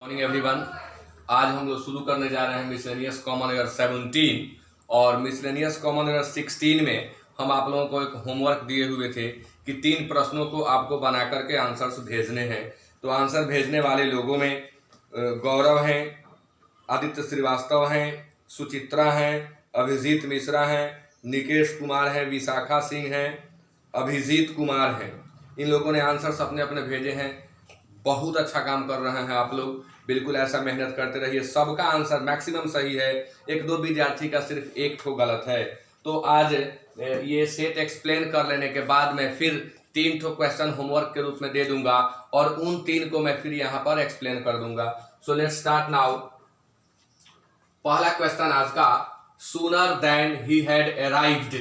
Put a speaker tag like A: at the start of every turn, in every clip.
A: Morning everyone. आज हम लोग शुरू करने जा रहे हैं मिसलेनियस कॉमन एयर 17 और मिसलेनियस कॉमन एयर 16 में हम आप लोगों को एक होमवर्क दिए हुए थे कि 3 प्रश्नों को आपको बना करके आंसर्स भेजने हैं। तो आंसर भेजने वाले लोगों में गौरव हैं, आदित्य श्रीवास्तव हैं, सुचित्रा हैं, अभिजीत मिश्रा हैं, निकेश कुमार हैं, विशाखा सिंह हैं, अभिजीत कुमार हैं। इन लोगों ने आंसर्स अपने अपने भेजे हैं। बहुत अच्छा काम कर रहे हैं आप लोग, बिल्कुल ऐसा मेहनत करते रहिए। सबका आंसर मैक्सिमम सही है, एक दो विद्यार्थी का सिर्फ एक ठो गलत है। तो आज ये सेट एक्सप्लेन कर लेने के बाद मैं फिर 3 ठो क्वेश्चन होमवर्क के रूप में दे दूंगा और उन 3 को मैं फिर यहाँ पर एक्सप्लेन कर दूंगा। So let's start now. पहला क्वेश्चन आज का, sooner than he had arrived.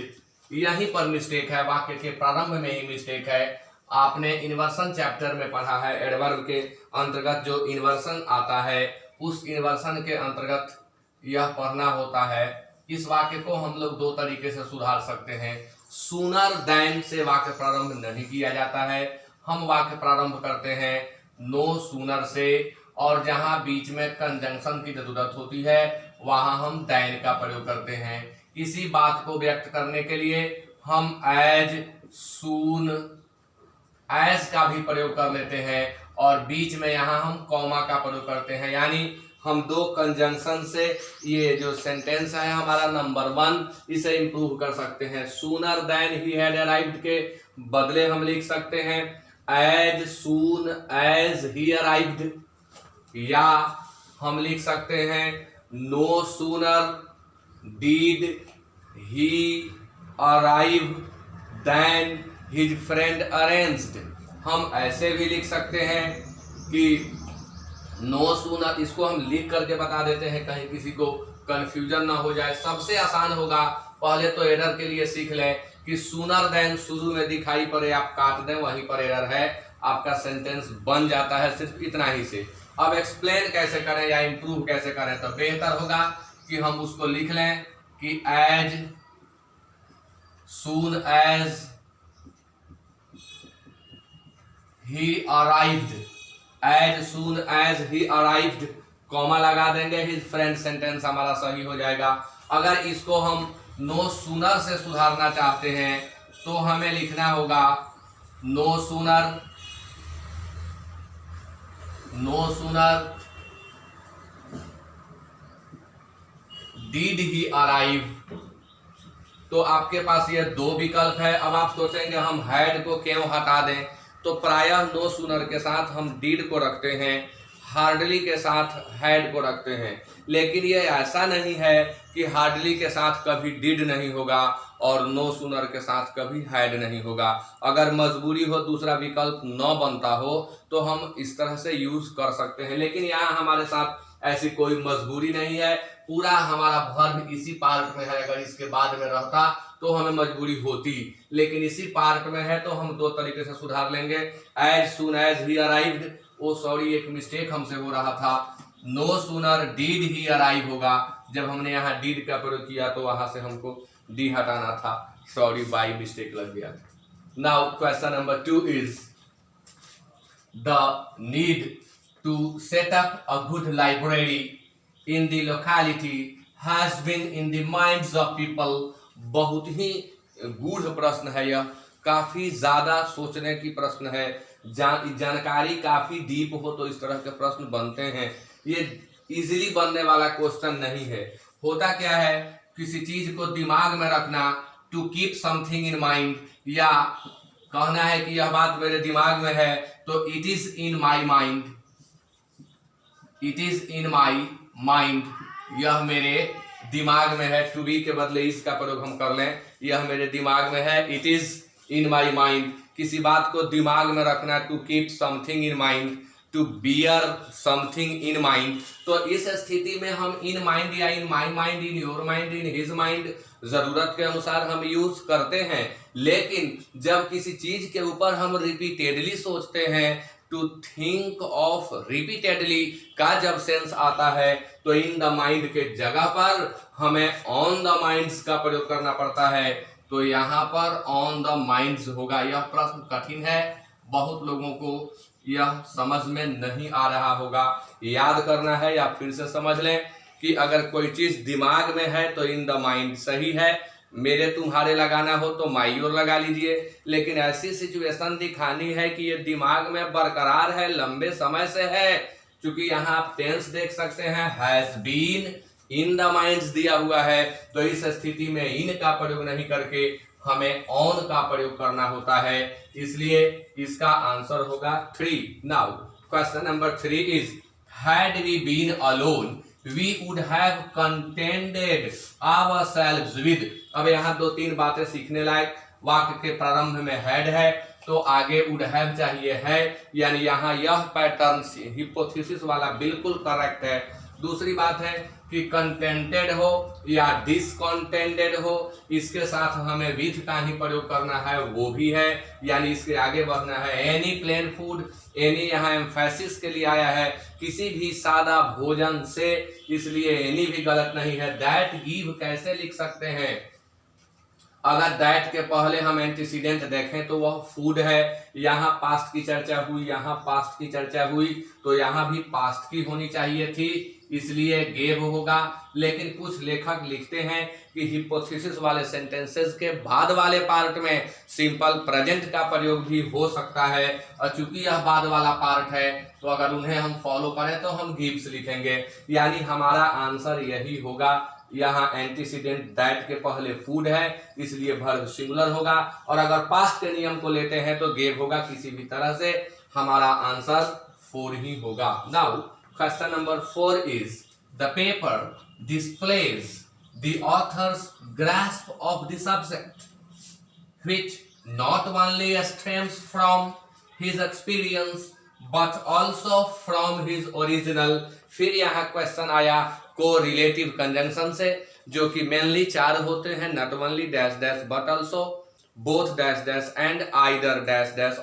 A: यहीं पर मिस्टेक है, वाक्य के प्रारंभ में ही मिस्टेक है। आपने इन्वर्सन चैप्टर में पढ़ा है, एडवर्ब के अंतर्गत जो इन्वर्सन आता है उस इन्वर्सन के अंतर्गत यह पढ़ना होता है। इस वाक्य को हम लोग 2 तरीके से सुधार सकते हैं। सूनर देन से वाक्य प्रारंभ नहीं किया जाता है, हम वाक्य प्रारंभ करते हैं नो सूनर से, और जहां बीच में कंजंक्शन की जरूरत होती है वहां हम देन का प्रयोग करते हैं। इसी बात को व्यक्त करने के लिए हम एज, सून, एज का भी प्रयोग कर लेते हैं और बीच में यहाँ हम कॉमा का प्रयोग करते हैं। यानी हम 2 कंजंक्शन से ये जो सेंटेंस है हमारा नंबर 1, इसे इंप्रूव कर सकते हैं। Sooner than he had arrived के बदले हम लिख सकते हैं as soon as he arrived, या हम लिख सकते हैं no sooner did he arrive than his friend arranged. हम ऐसे भी लिख सकते हैं कि नो सूनर, इसको हम लिख करके बता देते हैं कहीं किसी को कंफ्यूजन ना हो जाए। सबसे आसान होगा, पहले तो एरर के लिए सीख लें कि सूनर देन शुरू में दिखाई पड़े आप काट दें, वहीं पर एरर है, आपका सेंटेंस बन जाता है सिर्फ इतना ही से। अब एक्सप्लेन कैसे करें या इंप्रूव कैसे करें, तो बेहतर होगा कि हम उसको लिख लें कि as soon as he arrived, as soon as he arrived, comma लगा देंगे, his friend सेंटेंस हमारा सही हो जाएगा। अगर इसको हम नो सूनर से सुधारना चाहते हैं तो हमें लिखना होगा no sooner did he arrive। तो आपके पास ये 2 विकल्प है। अब आप सोचेंगे हम हैड को क्यों हटा दें, तो प्रायः नो सूनर के साथ हम डीड को रखते हैं, हार्डली के साथ हैड को रखते हैं। लेकिन ये ऐसा नहीं है कि हार्डली के साथ कभी डीड नहीं होगा और नो सूनर के साथ कभी हैड नहीं होगा। अगर मजबूरी हो, दूसरा विकल्प न बनता हो, तो हम इस तरह से यूज कर सकते हैं। लेकिन यहाँ हमारे साथ ऐसी कोई मजबूरी नहीं है, पूरा हमारा वर्ब इसी पार्ट में है। अगर इसके बाद में रहता तो हमें मजबूरी होती, लेकिन इसी पार्ट में है तो हम 2 तरीके से सुधार लेंगे। As soon as he arrived, oh sorry एक मिस्टेक हमसे हो रहा था, no sooner did he arrive होगा। जब हमने यहाँ डिड का प्रयोग किया तो वहां से हमको डी हटाना था, सॉरी बाई मिस्टेक लग गया। Now question number 2 is the need to set up a good library in the locality has been in the minds of people। बहुत ही गूढ़ प्रश्न है यह, काफी ज्यादा सोचने की प्रश्न है। जानकारी काफी डीप हो तो इस तरह के प्रश्न बनते हैं। ये इजीली बनने वाला क्वेश्चन नहीं है। होता क्या है, किसी चीज को दिमाग में रखना, to keep something in mind, या कहना है कि यह बात मेरे दिमाग में है तो it is in my mind, it is in my mind, यह मेरे दिमाग में है। टू बी के बदले इसका प्रयोग हम कर लें, यह मेरे दिमाग में है, it is in my mind. किसी बात को दिमाग में रखना, to keep something in mind, to bear something in mind. तो इस स्थिति में हम इन माइंड या in my mind, in your mind, in his mind जरूरत के अनुसार हम यूज करते हैं। लेकिन जब किसी चीज के ऊपर हम रिपीटेडली सोचते हैं, टू थिंक ऑफ रिपीटेडली का जब सेंस आता है तो इन द माइंड के जगह पर हमें ऑन द माइंड्स का प्रयोग करना पड़ता है। तो यहाँ पर ऑन द माइंड्स होगा। यह प्रश्न कठिन है, बहुत लोगों को यह समझ में नहीं आ रहा होगा। याद करना है या फिर से समझ लें कि अगर कोई चीज दिमाग में है तो इन द माइंड सही है, मेरे तुम्हारे लगाना हो तो माई ओर लगा लीजिए। लेकिन ऐसी सिचुएशन दिखानी है कि ये दिमाग में बरकरार है, लंबे समय से है। क्योंकि यहाँ आप टेंस देख सकते हैं, has been, in the minds दिया हुआ है, तो इस स्थिति में इन का प्रयोग नहीं करके हमें ऑन का प्रयोग करना होता है। इसलिए इसका आंसर होगा 3। Now question number 3 is, had we been alone we would have contented ourselves with। अब यहाँ 2-3 बातें सीखने लायक। वाक्य के प्रारंभ में हैड है तो आगे would have चाहिए है, यानी यहाँ यह पैटर्न हिपोथेसिस वाला बिल्कुल करेक्ट है। दूसरी बात है कि कंटेंटेड हो या डिसकंटेंटेड हो, इसके साथ हमें विथ का ही प्रयोग करना है, वो भी है, यानी इसके आगे बढ़ना है। एनी प्लेन फूड, एनी यहाँ एम्फेसिस के लिए आया है, किसी भी सादा भोजन से, इसलिए एनी भी गलत नहीं है। दैट गिव कैसे लिख सकते हैं? अगर दैट के पहले हम एंटीसीडेंट देखें तो वह फूड है। यहाँ पास्ट की चर्चा हुई, यहाँ पास्ट की चर्चा हुई, तो यहाँ भी पास्ट की होनी चाहिए थी, इसलिए गेव होगा। लेकिन कुछ लेखक लिखते हैं कि हिपोथेसिस वाले सेंटेंसेस के बाद वाले पार्ट में सिंपल प्रेजेंट का प्रयोग भी हो सकता है, और चूंकि यह बाद वाला पार्ट है तो अगर उन्हें हम फॉलो करें तो हम गिव्स लिखेंगे, यानी हमारा आंसर यही होगा। यहाँ एंटीसीडेंट दैट के पहले फूड है, इसलिए वर्ब सिंगुलर होगा, और अगर पास्ट के नियम को लेते हैं तो गेव होगा। किसी भी तरह से हमारा आंसर 4 ही होगा। Now question number 4 is, the paper displays the author's grasp of the subject which not only stems from his experience but also from his original। फिर यहाँ क्वेश्चन आया को रिलेटिव कंजंक्शन से, जो कि मेनली 4 होते हैं, not only dash dash but also, both dash dash and, either dash dash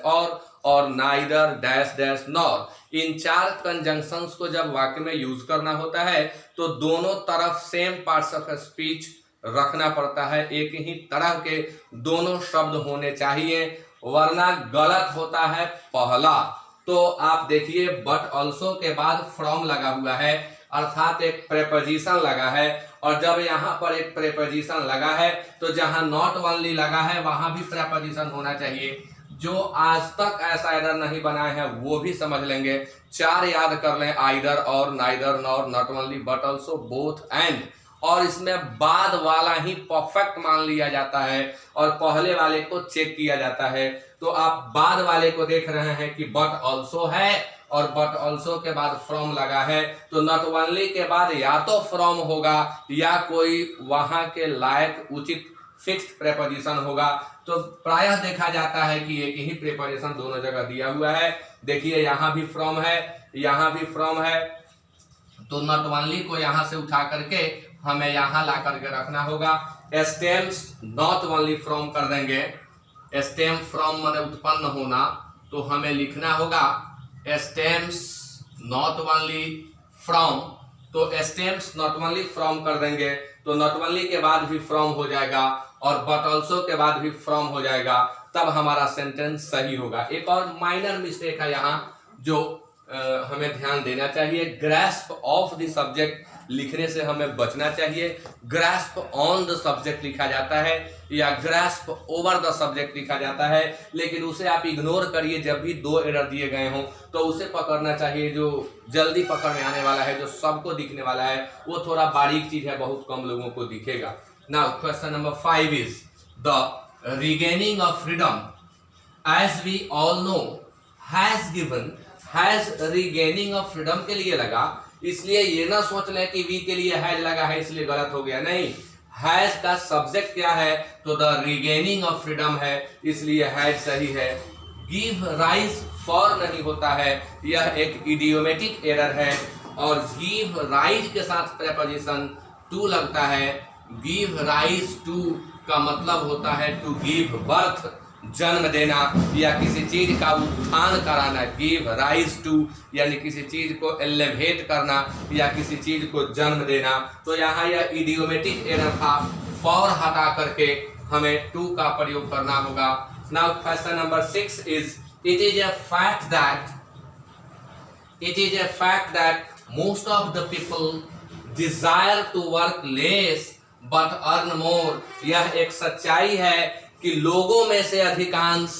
A: और नाइदर डैश डैश नॉर। इन 4 कंजंक्शंस को जब वाक्य में यूज करना होता है तो दोनों तरफ सेम पार्ट्स ऑफ स्पीच रखना पड़ता है, एक ही तरह के दोनों शब्द होने चाहिए, वरना गलत होता है पहला। तो आप देखिए बट ऑल्सो के बाद फ्रॉम लगा हुआ है, अर्थात एक प्रेपोजिशन लगा है, और जब यहाँ पर एक प्रेपोजिशन लगा है तो जहाँ नॉट ओनली लगा है वहां भी प्रेपोजिशन होना चाहिए। जो आज तक ऐसा एरर नहीं बनाए हैं वो भी समझ लेंगे। 4 याद कर लें, आइदर और, neither nor, not only, but also, both and, और इसमें बाद वाला ही परफेक्ट मान लिया जाता है और पहले वाले को चेक किया जाता है। तो आप बाद वाले को देख रहे हैं कि बट ऑल्सो है और बट ऑल्सो के बाद फ्रॉम लगा है, तो नॉट ओनली के बाद या तो फ्रॉम होगा या कोई वहां के लायक उचित फिक्स्ड प्रेपोजिशन होगा। तो प्रायः देखा जाता है कि एक ही प्रेपोजिशन दोनों जगह दिया हुआ है। देखिए यहाँ भी फ्रॉम है, यहाँ भी फ्रॉम है, तो नॉट ओनली को यहाँ से उठा करके हमें यहाँ ला करके रखना होगा। स्टेम्स नॉट ओनली फ्रॉम कर देंगे, स्टेम फ्रॉम माने उत्पन्न होना, तो हमें लिखना होगा स्टेम्स नॉट ओनली फ्रॉम, तो स्टेम्स नॉट ओनली फ्रॉम कर देंगे, तो नॉट ओनली के बाद भी फ्रॉम हो जाएगा और बट ऑल्सो के बाद भी फ्रॉम हो जाएगा, तब हमारा सेंटेंस सही होगा। एक और माइनर मिस्टेक है यहाँ जो हमें ध्यान देना चाहिए, ग्रास्प ऑफ द सब्जेक्ट लिखने से हमें बचना चाहिए। ग्रास्प ऑन द सब्जेक्ट लिखा जाता है या ग्रास्प ओवर द सब्जेक्ट लिखा जाता है, लेकिन उसे आप इग्नोर करिए। जब भी 2 एरर दिए गए हों तो उसे पकड़ना चाहिए जो जल्दी पकड़ में आने वाला है, जो सबको दिखने वाला है। वो थोड़ा बारीक चीज है, बहुत कम लोगों को दिखेगा। Now question number 5 is, the regaining of freedom as we all know has given, has regaining of freedom के लिए लगा, इसलिए ये ना सोच लें कि वी के लिए हैज लगा है इसलिए गलत हो गया, नहीं। हैज का सब्जेक्ट क्या है तो द रिगेनिंग ऑफ फ्रीडम है, इसलिए हैज सही है। गिव राइज फॉर नहीं होता है, यह एक इडियोमेटिक एरर है, और गिव राइज के साथ प्रेपोजिशन टू लगता है। गिव राइज टू का मतलब होता है टू गिव बर्थ, जन्म देना या किसी चीज का उत्थान कराना। गिव राइज टू यानी किसी चीज को एलिवेट करना या किसी चीज को जन्म देना। तो यहाँ यह इडियोमेटिक एरर था, फॉर हटा करके हमें टू का प्रयोग करना होगा। Now question number 6 is, it is a fact that It is a fact that most of the people desire to work less but earn more. यह एक सच्चाई है कि लोगों में से अधिकांश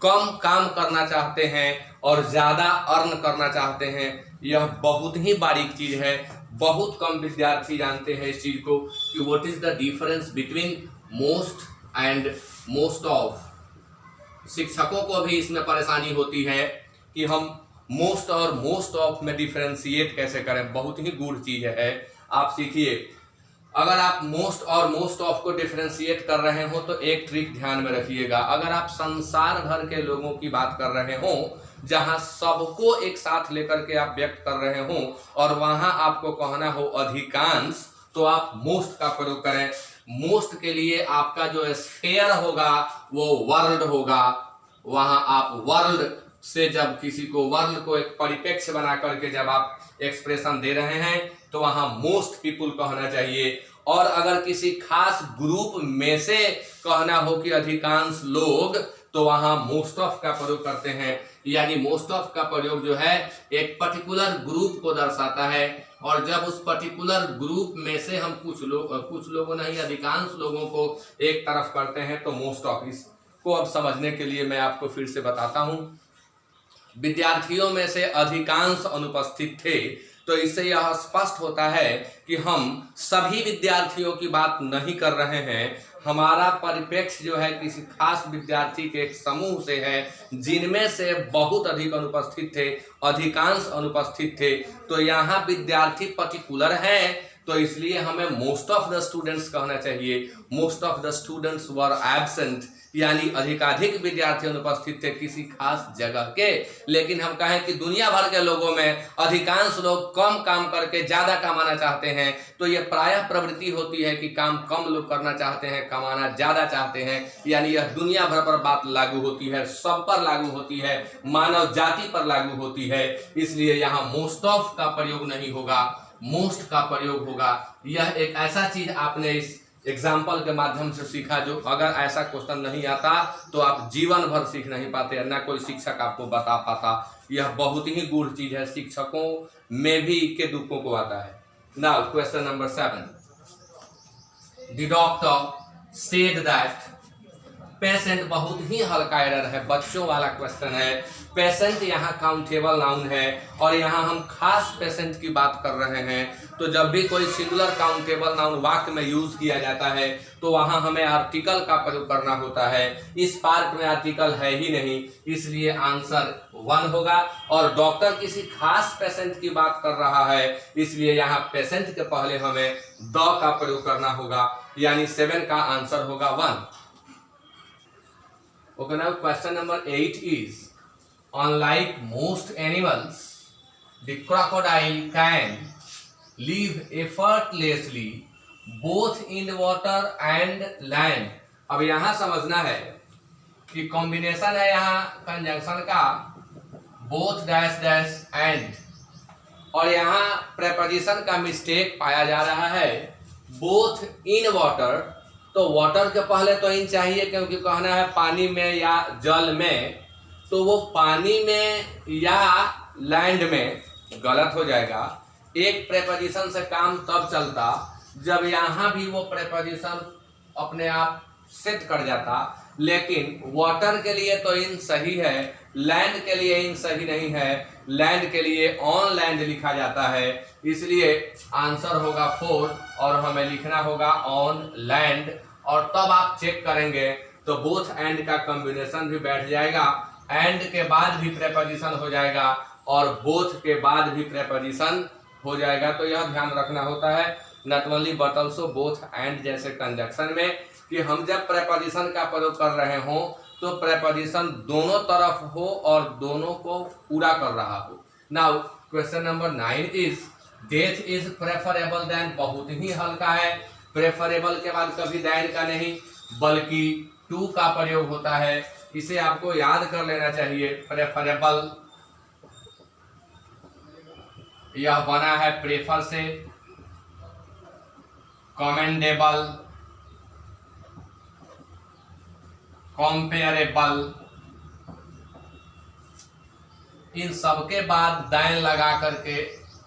A: कम काम करना चाहते हैं और ज्यादा अर्न करना चाहते हैं। यह बहुत ही बारीक चीज है, बहुत कम विद्यार्थी जानते हैं इस चीज को कि what is the difference between most and most of. शिक्षकों को भी इसमें परेशानी होती है कि हम मोस्ट और मोस्ट ऑफ में डिफरेंशिएट कैसे करें। बहुत ही गूढ़ चीज है, आप सीखिए। अगर आप मोस्ट और मोस्ट ऑफ को डिफरेंशिएट कर रहे हो तो एक ट्रिक ध्यान में रखिएगा। अगर आप संसार भर के लोगों की बात कर रहे हो जहां सबको एक साथ लेकर के आप व्यक्त कर रहे हो और वहां आपको कहना हो अधिकांश, तो आप मोस्ट का प्रयोग करें। मोस्ट के लिए आपका जो स्फेयर होगा वो वर्ल्ड होगा। वहां आप वर्ल्ड से जब किसी को वर्ल्ड को एक परिप्रेक्ष्य बना करके जब आप एक्सप्रेशन दे रहे हैं तो वहां मोस्ट पीपुल कहना चाहिए। और अगर किसी खास ग्रुप में से कहना हो कि अधिकांश लोग, तो वहां मोस्ट ऑफ का प्रयोग करते हैं। यानी मोस्ट ऑफ का प्रयोग जो है एक पर्टिकुलर ग्रुप को दर्शाता है, और जब उस पर्टिकुलर ग्रुप में से हम कुछ लोगों नहीं अधिकांश लोगों को एक तरफ करते हैं तो मोस्ट ऑफ। इसको अब समझने के लिए मैं आपको फिर से बताता हूं। विद्यार्थियों में से अधिकांश अनुपस्थित थे, तो इससे यह स्पष्ट होता है कि हम सभी विद्यार्थियों की बात नहीं कर रहे हैं। हमारा परिप्रेक्ष्य जो है किसी खास विद्यार्थी के एक समूह से है जिनमें से बहुत अधिक अनुपस्थित थे, अधिकांश अनुपस्थित थे। तो यहाँ विद्यार्थी पर्टिकुलर हैं, तो इसलिए हमें मोस्ट ऑफ द स्टूडेंट्स कहना चाहिए। Most of the students were absent, यानी अधिकाधिक विद्यार्थी अनुपस्थित थे किसी खास जगह के। लेकिन हम कहें कि दुनिया भर के लोगों में अधिकांश लोग कम काम करके ज्यादा कमाना चाहते हैं, तो ये प्रायः प्रवृत्ति होती है कि काम कम लोग करना चाहते हैं, कमाना ज्यादा चाहते हैं। यानी यह दुनिया भर पर बात लागू होती है, सब पर लागू होती है, मानव जाति पर लागू होती है। इसलिए यहाँ मोस्ट ऑफ का प्रयोग नहीं होगा, मोस्ट का प्रयोग होगा। यह एक ऐसा चीज आपने इस एग्जाम्पल के माध्यम से सीखा जो अगर ऐसा क्वेश्चन नहीं आता तो आप जीवन भर सीख नहीं पाते, ना कोई शिक्षक आपको बता पाता। यह बहुत ही गूढ़ चीज है, शिक्षकों में भी के दुखों को आता है। Now question number 7, the doctor said that patient. बहुत ही हल्का एरर है, बच्चों वाला क्वेश्चन है। पेशेंट यहाँ काउंटेबल नाउन है और यहाँ हम खास पेशेंट की बात कर रहे हैं। तो जब भी कोई सिंगुलर काउंटेबल नाउन वाक्य में यूज किया जाता है तो वहाँ हमें आर्टिकल का प्रयोग करना होता है। इस पार्ट में आर्टिकल है ही नहीं, इसलिए आंसर 1 होगा। और डॉक्टर किसी खास पेशेंट की बात कर रहा है, इसलिए यहाँ पेशेंट के पहले हमें द का प्रयोग करना होगा, यानी 7 का आंसर होगा 1। Okay, now question number 8 is, unlike most animals, the crocodile can live effortlessly both in water and land. अब यहाँ समझना है कि कॉम्बिनेशन है यहाँ कंजंक्शन का both डैश डैश and, और यहाँ प्रेपोजिशन का मिस्टेक पाया जा रहा है both in water। तो वाटर के पहले तो इन चाहिए क्योंकि कहना है पानी में या जल में, तो वो पानी में या लैंड में गलत हो जाएगा। एक प्रेपोजिशन से काम तब चलता जब यहाँ भी वो प्रेपोजिशन अपने आप सेट कर जाता। लेकिन वाटर के लिए तो इन सही है, लैंड के लिए इन सही नहीं है। लैंड के लिए ऑन लैंड लिखा जाता है, इसलिए आंसर होगा 4 और हमें लिखना होगा ऑन लैंड। और तब आप चेक करेंगे तो बोथ एंड का कॉम्बिनेशन भी बैठ जाएगा, एंड के बाद भी प्रेपोजिशन हो जाएगा और बोथ के बाद भी प्रेपोजिशन हो जाएगा। तो यह ध्यान रखना होता है not only but also both and जैसे कंजक्शन में कि हम जब प्रेपोजिशन का प्रयोग कर रहे हो तो प्रेपोजिशन दोनों तरफ हो और दोनों को पूरा कर रहा हो। Now question number 9 is, death is preferable than. बहुत ही हल्का है, प्रेफरेबल के बाद कभी देन का नहीं बल्कि टू का प्रयोग होता है। इसे आपको याद कर लेना चाहिए। प्रेफरेबल यह बना है प्रेफर से, कमेंडेबल, कॉम्पेरेबल, इन सबके बाद देन लगा करके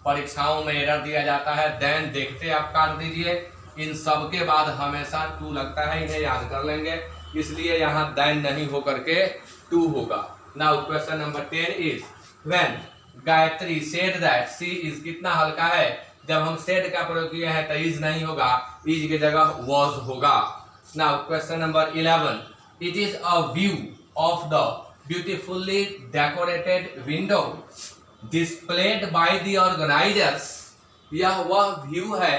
A: परीक्षाओं में एरर दिया जाता है। देन देखते आप काट दीजिए। इन सबके बाद हमेशा टू लगता है, इन्हें याद कर लेंगे, इसलिए यहाँ देन नहीं हो करके टू होगा। Now question number 10 is when Gayatri said that she is, कितना हल्का है, जब हम सेड का प्रयोग किए हैं तो इज नहीं होगा, इज की जगह वॉज होगा। Now question number 11, it is a view of the beautifully decorated window displayed by the organisers. यह वह व्यू है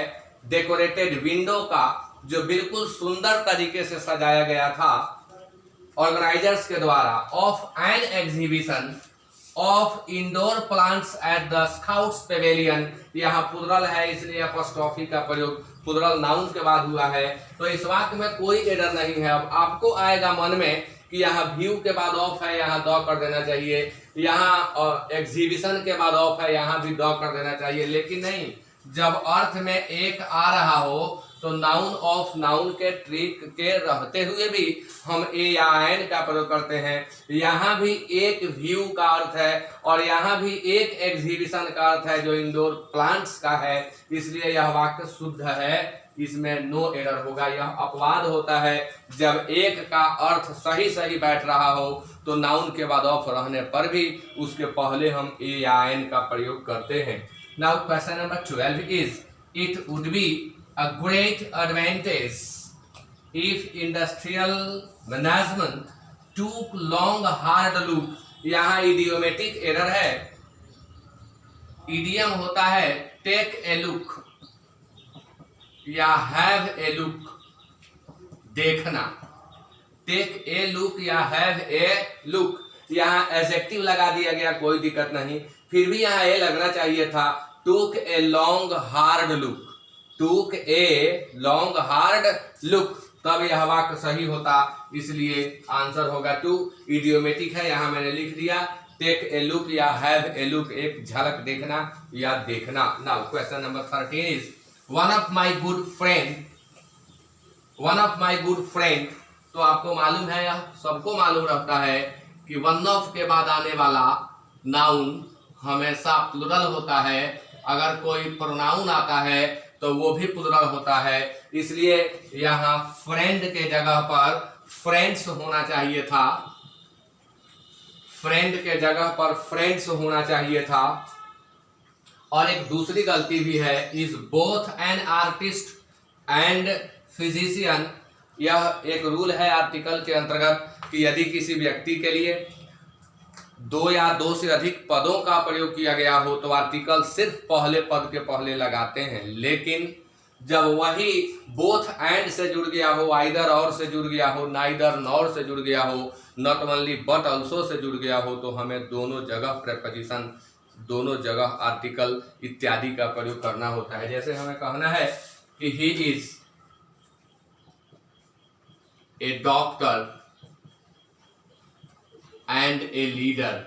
A: डेकोरेटेड विंडो का जो बिल्कुल सुंदर तरीके से सजाया गया था ऑर्गेनाइजर्स के द्वारा, of an exhibition of indoor plants at the scouts pavilion. यहाँ प्लुरल है इसलिए अपॉस्ट्रोफी का प्रयोग प्लुरल नाउन के बाद हुआ है, तो इस वाक्य में कोई एरर नहीं है। अब आपको आएगा मन में कि यहाँ व्यू के बाद ऑफ है, यहाँ द कर देना चाहिए, यहाँ एग्जीबिशन के बाद ऑफ है, यहाँ भी द कर देना चाहिए, लेकिन नहीं, जब अर्थ में एक आ रहा हो तो नाउन ऑफ नाउन के ट्रिक के रहते हुए भी हम ए या एन का प्रयोग करते हैं। यहाँ भी एक व्यू का अर्थ है और यहाँ भी एक एग्जीबिशन का अर्थ है जो इंडोर प्लांट्स का है, इसलिए यह वाक्य शुद्ध है, इसमें नो एरर होगा। यह अपवाद होता है जब एक का अर्थ सही सही बैठ रहा हो तो नाउन के बाद ऑफ रहने पर भी उसके पहले हम ए या एन का प्रयोग करते हैं। Now question number 12 is it would be a great advantage if industrial management took long hard look। यहाँ इडियोमेटिक एरर है, इडियम होता है टेक ए लुक या हैव ए लुक, देखना, टेक ए लुक या हैव ए लुक। यहाँ adjective लगा दिया गया, कोई दिक्कत नहीं, फिर भी यहाँ ए लगना चाहिए था, टूक ए लॉन्ग हार्ड लुक, टूक ए लॉन्ग हार्ड लुक, तब यह वाक्य सही होता, इसलिए आंसर होगा टू। इडियोमेटिक है, यहाँ मैंने लिख दिया टेक ए लुक या हैव ए लुक, एक झलक देखना या देखना। Now question number 13 is one of my good friend, one of my good friend, तो आपको मालूम है, यह सबको मालूम रहता है कि वन ऑफ के बाद आने वाला नाउन हमेशा प्लुरल होता है, अगर कोई प्रोनाउन आता है तो वो भी प्लुरल होता है, इसलिए यहाँ फ्रेंड के जगह पर फ्रेंड्स होना चाहिए था, फ्रेंड के जगह पर फ्रेंड्स होना चाहिए था। और एक दूसरी गलती भी है, is both an artist and physician. यह एक रूल है आर्टिकल के अंतर्गत कि यदि किसी व्यक्ति के लिए दो या दो से अधिक पदों का प्रयोग किया गया हो तो आर्टिकल सिर्फ पहले पद के पहले लगाते हैं, लेकिन जब वही बोथ एंड से जुड़ गया हो, आइदर और से जुड़ गया हो, नाइदर नॉर से जुड़ गया हो, not only but also say जुड़ गया हो, तो हमें दोनों जगह प्रेपोजिशन, दोनों जगह आर्टिकल इत्यादि का प्रयोग करना होता है। जैसे हमें कहना है कि he is a doctor and a leader.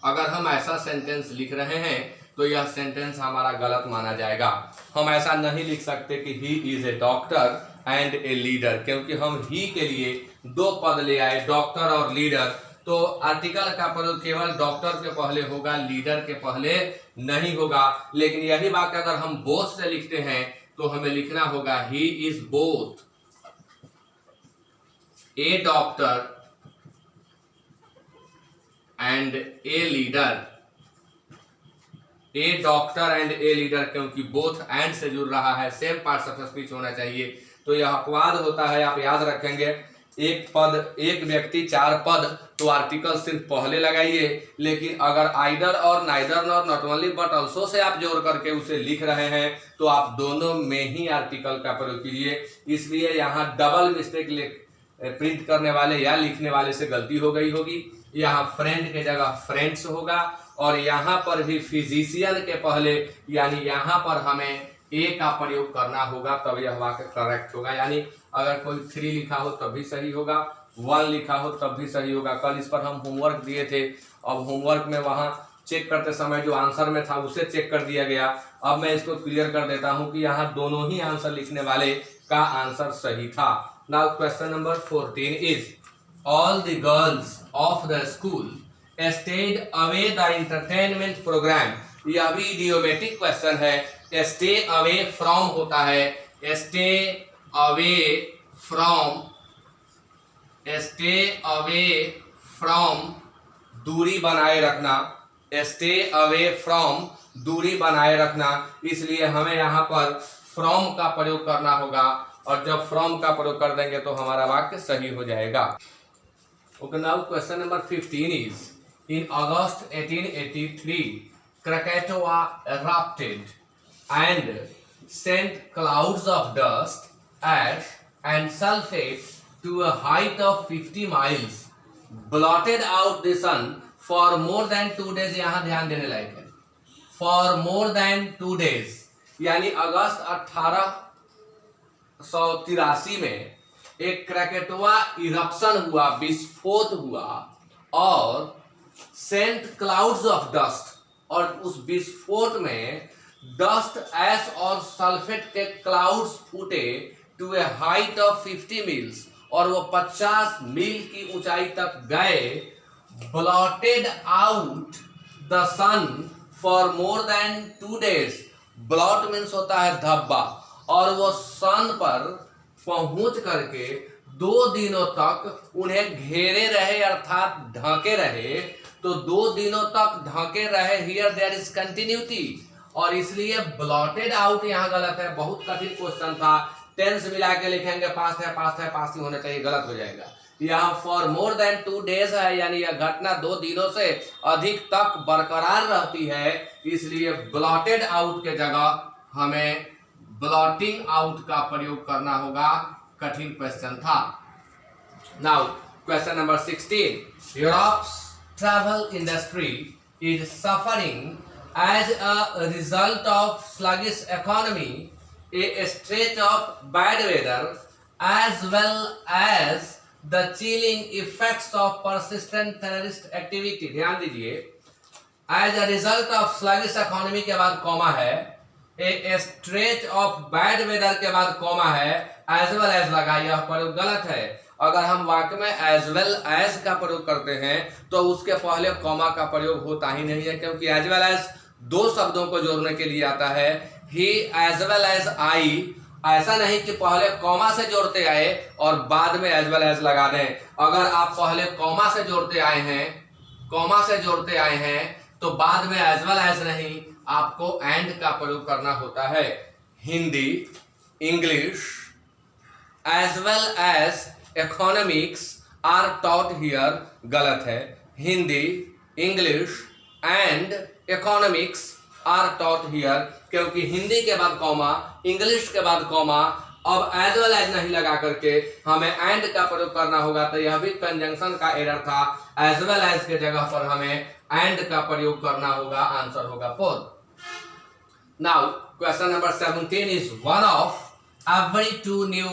A: अगर हम ऐसा सेंटेंस लिख रहे हैं तो यह सेंटेंस हमारा गलत माना जाएगा। हम ऐसा नहीं लिख सकते कि he is a doctor and a leader, क्योंकि हम ही के लिए दो पद ले आए, डॉक्टर और लीडर, तो आर्टिकल का प्रयोग केवल डॉक्टर के पहले होगा, लीडर के पहले नहीं होगा। लेकिन यही बात अगर हम बोथ से लिखते हैं तो हमें लिखना होगा he is both A doctor and a leader, A doctor and a leader, क्योंकि बोथ एंड से जुड़ रहा है, सेम पार्ट्स ऑफ स्पीच होना चाहिए, तो यह अपवाद होता है। आप याद रखेंगे, एक पद, एक व्यक्ति, चार पद, तो आर्टिकल सिर्फ पहले लगाइए, लेकिन अगर आइदर और neither nor not only but also say आप जोड़ करके उसे लिख रहे हैं तो आप दोनों में ही आर्टिकल का प्रयोग कीजिए। इसलिए यहाँ डबल मिस्टेक प्रिंट करने वाले या लिखने वाले से गलती हो गई होगी। यहाँ फ्रेंड के जगह फ्रेंड्स होगा और यहाँ पर भी फिजिशियन के पहले, यानी यहाँ पर हमें ए का प्रयोग करना होगा, तब यह वाक्य करेक्ट होगा। यानी अगर कोई 3 लिखा हो तब भी सही होगा, 1 लिखा हो तब भी सही होगा। कल इस पर हम होमवर्क दिए थे, अब होमवर्क में वहाँ चेक करते समय जो आंसर में था उसे चेक कर दिया गया। अब मैं इसको क्लियर कर देता हूँ कि यहाँ दोनों ही आंसर लिखने वाले का आंसर सही था। Now question number 14 is all the girls of the school stayed away the entertainment program। यह भी इडियोमेटिक क्वेश्चन है। स्टे अवे फ्रॉम होता है, स्टे अवे फ्रॉम दूरी बनाए रखना, स्टे अवे फ्रॉम दूरी बनाए रखना, इसलिए हमें यहाँ पर फ्रॉम का प्रयोग करना होगा और जब फ्रॉम का प्रयोग कर देंगे तो हमारा वाक्य सही हो जाएगा। Okay, now question number 15 is in August 1883 Krakatoa erupted and sent clouds of dust, ash and sulfate to a height of 50 miles, blotted out the sun for more than 2 days। यहाँ ध्यान देने लायक है, for more than 2 days, यानी अगस्त 1883 में एक क्रैकेटोआ eruption हुआ, विस्फोट हुआ और सेंट क्लाउड्स ऑफ डस्ट, और उस विस्फोट में डस्ट, ऐश और सल्फेट के क्लाउड्स फूटे to a height of 50 miles, और वो 50 मील की ऊंचाई तक गए। Blotted out the sun for more than 2 days. Blot means होता है धब्बा, और वो सन पर पहुंच करके 2 दिनों तक उन्हें घेरे रहे अर्थात ढके रहे। तो 2 दिनों तक ढके रहे, हियर देयर इज कंटिन्यूटी, और इसलिए ब्लॉटेड आउट यहाँ गलत है। बहुत कठिन क्वेश्चन था, टेंस मिला के लिखेंगे, पास्ट है पास्ट है पास्ट ही होना चाहिए, गलत हो जाएगा। यहाँ फॉर मोर देन 2 डेज है, यानी यह घटना 2 दिनों से अधिक तक बरकरार रहती है, इसलिए ब्लॉटेड आउट के जगह हमें ब्लॉटिंग आउट का प्रयोग करना होगा। कठिन क्वेश्चन था। Now question number 16, Europe's travel industry is suffering as a result of sluggish economy, a stretch of bad weather, as well as the chilling effects of persistent terrorist activity। ध्यान दीजिए, as a result of sluggish economy के बाद comma है, a stretch of bad weather के बाद comma है, as well as लगा, यह प्रयोग गलत है। अगर हम वाक्य में एज वेल एज का प्रयोग करते हैं तो उसके पहले कॉमा का प्रयोग होता ही नहीं है, क्योंकि एज वेल एज 2 शब्दों को जोड़ने के लिए आता है। ही एज वेल एज आई, ऐसा नहीं कि पहले कॉमा से जोड़ते आए और बाद में एज वेल एज लगा दें। अगर आप पहले कॉमा से जोड़ते आए हैं तो बाद में एज वेल एज नहीं, आपको एंड का प्रयोग करना होता है। Hindi, English as well as economics are taught here, गलत है। Hindi, English and economics are taught here, क्योंकि हिंदी के बाद कॉमा, इंग्लिश के बाद कॉमा, अब एज वेल एज नहीं लगा करके हमें एंड का प्रयोग करना होगा। तो यह भी कंजंक्शन का एरर था, एज वेल एज के जगह पर हमें एंड का प्रयोग करना होगा। आंसर होगा 4। Now question number 17 is one of every 2 new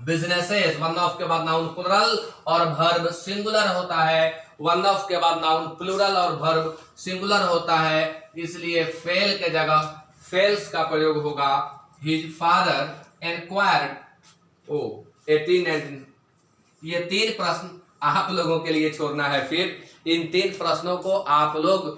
A: businesses. One of के बाद नाउन प्लूरल और वर्ब सिंगुलर होता है, वन ऑफ के बाद नाउन प्लूरल और वर्ब सिंगुलर होता है, इसलिए फेल के जगह फेल्स का प्रयोग होगा। His father enquired 1819। ये 3 प्रश्न आप लोगों के लिए छोड़ना है। फिर इन 3 प्रश्नों को आप लोग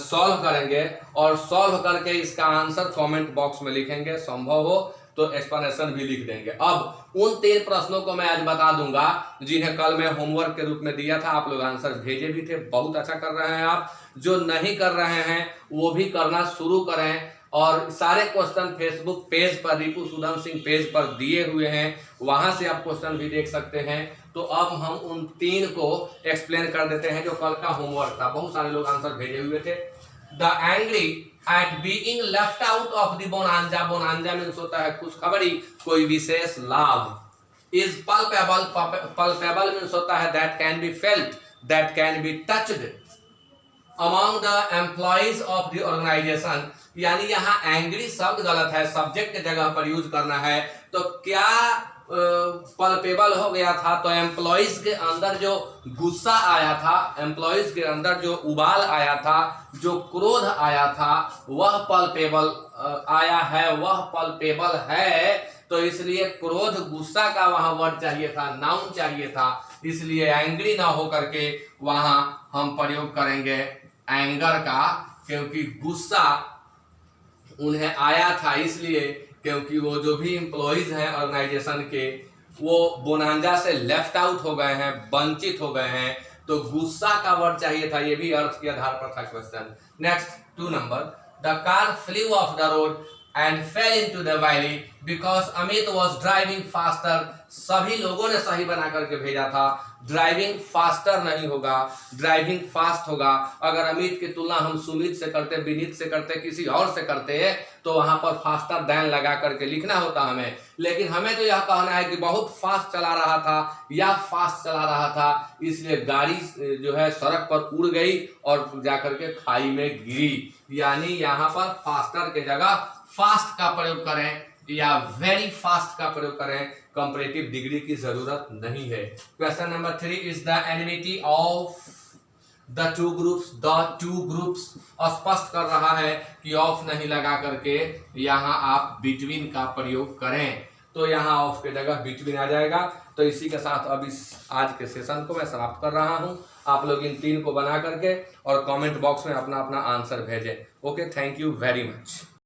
A: सॉल्व करेंगे और सॉल्व करके इसका आंसर कमेंट बॉक्स में लिखेंगे, संभव हो तो एक्सप्लेनेशन भी लिख देंगे। अब उन 3 प्रश्नों को मैं आज बता दूंगा जिन्हें कल मैं होमवर्क के रूप में दिया था। आप लोग आंसर भेजे भी थे, बहुत अच्छा कर रहे हैं आप। जो नहीं कर रहे हैं वो भी करना शुरू करें, और सारे क्वेश्चन फेसबुक पेज पर, रिपु सुधम सिंह पेज पर दिए हुए हैं, वहां से आप क्वेश्चन भी देख सकते हैं। तो अब हम उन 3 को एक्सप्लेन कर देते हैं जो कल का होमवर्क था। बहुत सारे लोग आंसर भेजे हुए थे। The angry at being left out of the bonanza, bonanza means होता है खुशखबरी, कोई विशेष लाभ। इज पल्पेबल, पल्पेबल मीन्स होता है that can be felt, that can be touched among the employees of the organisation, यानी यहाँ एंग्री शब्द गलत है, सब्जेक्ट के जगह पर यूज करना है। तो क्या पल्पेबल हो गया था? तो एम्प्लॉइज के अंदर जो गुस्सा आया था, एम्प्लॉइज के अंदर जो उबाल आया था, जो क्रोध आया था, वह पल्पेबल आया है, वह पल्पेबल है। तो इसलिए क्रोध, गुस्सा का वहां वर्ड चाहिए था, नाउन चाहिए था। इसलिए एंग्री ना हो करके वहां हम प्रयोग करेंगे एंगर का, क्योंकि गुस्सा उन्हें आया था इसलिए क्योंकि वो जो भी एम्प्लॉइज हैं ऑर्गेनाइजेशन के वो बोनांजा से लेफ्ट आउट हो गए हैं, वंचित हो गए हैं, तो गुस्सा का वर्ड चाहिए था। ये भी अर्थ के आधार पर था question. Next 2 number, the car flew off the road and fail into the valley because Amit was driving faster. सभी लोगों ने सही बना करके भेजा था, ड्राइविंग फास्टर नहीं होगा, ड्राइविंग फास्ट होगा। अगर अमित की तुलना हम सुमित से करते, विनीत से करते, किसी और से करते हैं तो वहां पर फास्टर दैन लगा करके लिखना होता हमें, लेकिन हमें तो यह कहना है कि बहुत फास्ट चला रहा था या फास्ट चला रहा था, इसलिए गाड़ी जो है सड़क पर उड़ गई और जाकर के खाई में गिरी। यानी यहाँ पर फास्टर के जगह फास्ट का प्रयोग करें या वेरी फास्ट का प्रयोग करें, कंपैरेटिव डिग्री की जरूरत नहीं है। Question number 3 is the enmity of the two groups स्पष्ट कर रहा है कि ऑफ नहीं लगा करके यहाँ आप बिटवीन का प्रयोग करें, तो यहाँ ऑफ के जगह बिटवीन आ जाएगा। तो इसी के साथ अब इस आज के सेशन को मैं समाप्त कर रहा हूँ। आप लोग इन 3 को बना करके और कमेंट बॉक्स में अपना अपना आंसर भेजें। Okay, thank you very much.